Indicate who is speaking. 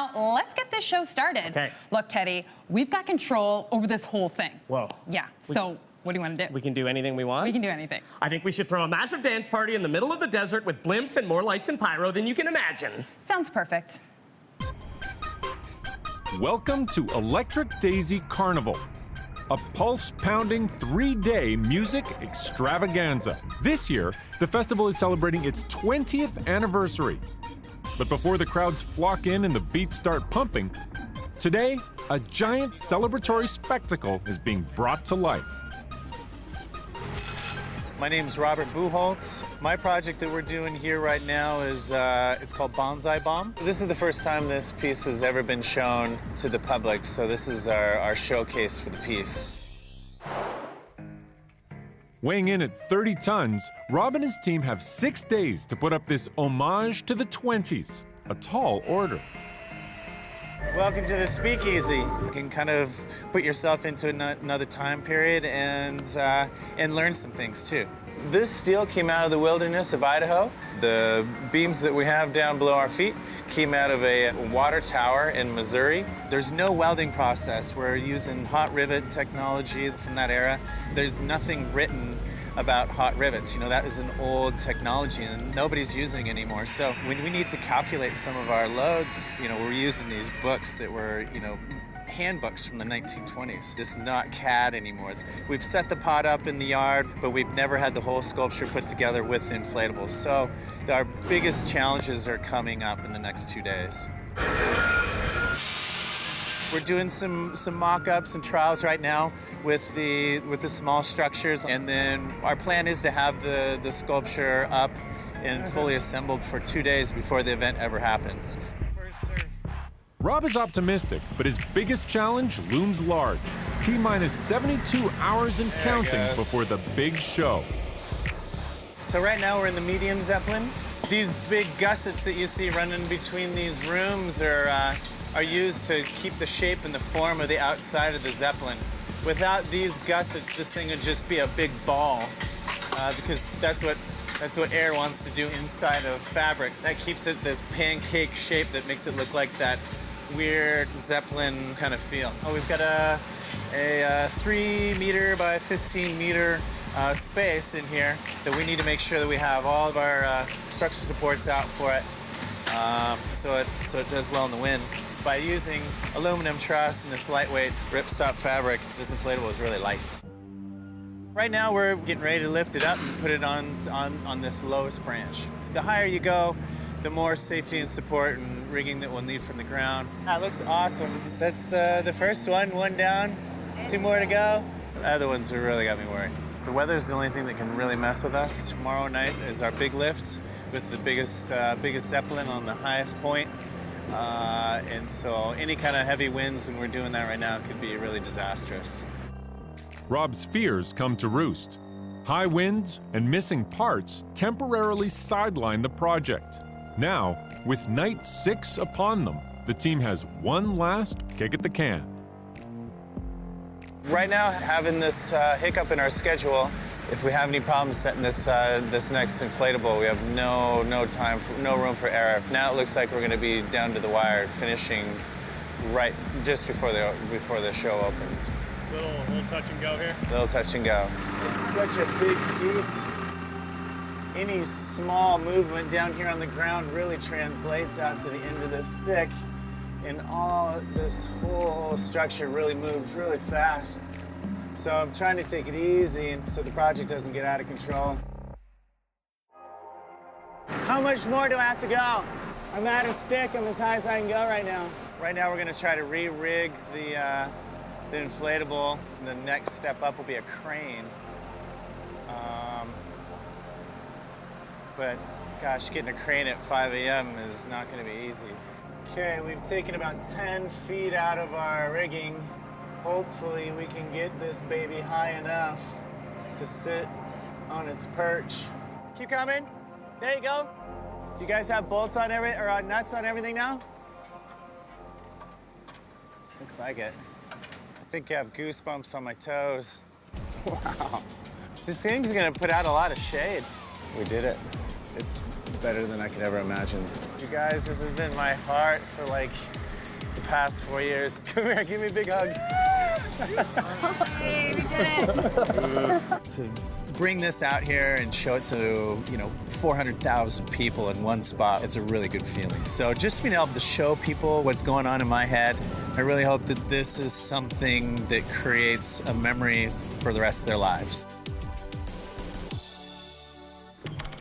Speaker 1: now, let's get this show started.
Speaker 2: Okay.
Speaker 1: Look, Teddy, we've got control over this whole thing.
Speaker 2: Whoa.
Speaker 1: Yeah, so what do you want to do?
Speaker 2: We can do anything we want?
Speaker 1: We can do anything.
Speaker 2: I think we should throw a massive dance party in the middle of the desert with blimps and more lights and pyro than you can imagine.
Speaker 1: Sounds perfect.
Speaker 3: Welcome to Electric Daisy Carnival, a pulse-pounding 3-day music extravaganza. This year, the festival is celebrating its 20th anniversary. But before the crowds flock in and the beats start pumping, today, a giant celebratory spectacle is being brought to life.
Speaker 4: My name's Robert Buchholz. My project that we're doing here right now is, it's called Bonsai Baum. This is the first time this piece has ever been shown to the public, so this is our showcase for the piece.
Speaker 3: Weighing in at 30 tons, Rob and his team have 6 days to put up this homage to the 20s, a tall order.
Speaker 4: Welcome to the Speakeasy. You can kind of put yourself into another time period and learn some things too. This steel came out of the wilderness of Idaho. The beams that we have down below our feet came out of a water tower in Missouri. There's no welding process. We're using hot rivet technology from that era. There's nothing written about hot rivets. You know, that is an old technology and nobody's using it anymore. So when we need to calculate some of our loads, you know, we're using these books that were, you know, handbooks from the 1920s. It's not CAD anymore. We've set the pot up in the yard, but we've never had the whole sculpture put together with inflatables. So our biggest challenges are coming up in the next 2 days. We're doing some mock-ups and trials right now with the small structures, and then our plan is to have the sculpture up and fully assembled for 2 days before the event ever happens.
Speaker 3: Rob is optimistic, but his biggest challenge looms large. T-minus 72 hours and counting before the big show.
Speaker 4: So right now we're in the medium Zeppelin. These big gussets that you see running between these rooms are used to keep the shape and the form of the outside of the Zeppelin. Without these gussets, this thing would just be a big ball, because that's what air wants to do inside of fabric. That keeps it this pancake shape that makes it look like that weird Zeppelin kind of feel. Oh, we've got a 3 meter by 15 meter space in here that we need to make sure that we have all of our structural supports out for it, so it does well in the wind. By using aluminum truss and this lightweight ripstop fabric, this inflatable is really light. Right now we're getting ready to lift it up and put it on this lowest branch. The higher you go, the more safety and support and rigging that we'll need from the ground. That looks awesome. That's the first one down, 2 more to go. The other ones have really got me worried. The weather is the only thing that can really mess with us. Tomorrow night is our big lift with the biggest Zeppelin on the highest point. And so any kind of heavy winds when we're doing that right now could be really disastrous.
Speaker 3: Rob's fears come to roost. High winds and missing parts temporarily sideline the project. Now, with night 6 upon them, the team has one last kick at the can.
Speaker 4: Right now, having this hiccup in our schedule, if we have any problems setting this next inflatable, we have no room for error. Now it looks like we're going to be down to the wire, finishing right just before the show opens.
Speaker 2: Little touch and go here?
Speaker 4: Little touch and go. It's such a big piece. Any small movement down here on the ground really translates out to the end of the stick, and this whole structure really moves really fast. So I'm trying to take it easy so the project doesn't get out of control. How much more do I have to go? I'm at a stick. I'm as high as I can go right now. Right now we're going to try to re-rig the inflatable. The next step up will be a crane. But gosh, getting a crane at 5 a.m. is not going to be easy. Okay, we've taken about 10 feet out of our rigging. Hopefully we can get this baby high enough to sit on its perch. Keep coming. There you go. Do you guys have bolts on or nuts on everything now? Looks like it. I think I have goosebumps on my toes. Wow. This thing's gonna put out a lot of shade. We did it. It's better than I could ever imagine. You guys, this has been my heart for like the past 4 years. Come here, give me a big hug.
Speaker 1: Hey, we did it.
Speaker 4: To bring this out here and show it to, 400,000 people in one spot, it's a really good feeling. So just being able to show people what's going on in my head, I really hope that this is something that creates a memory for the rest of their lives.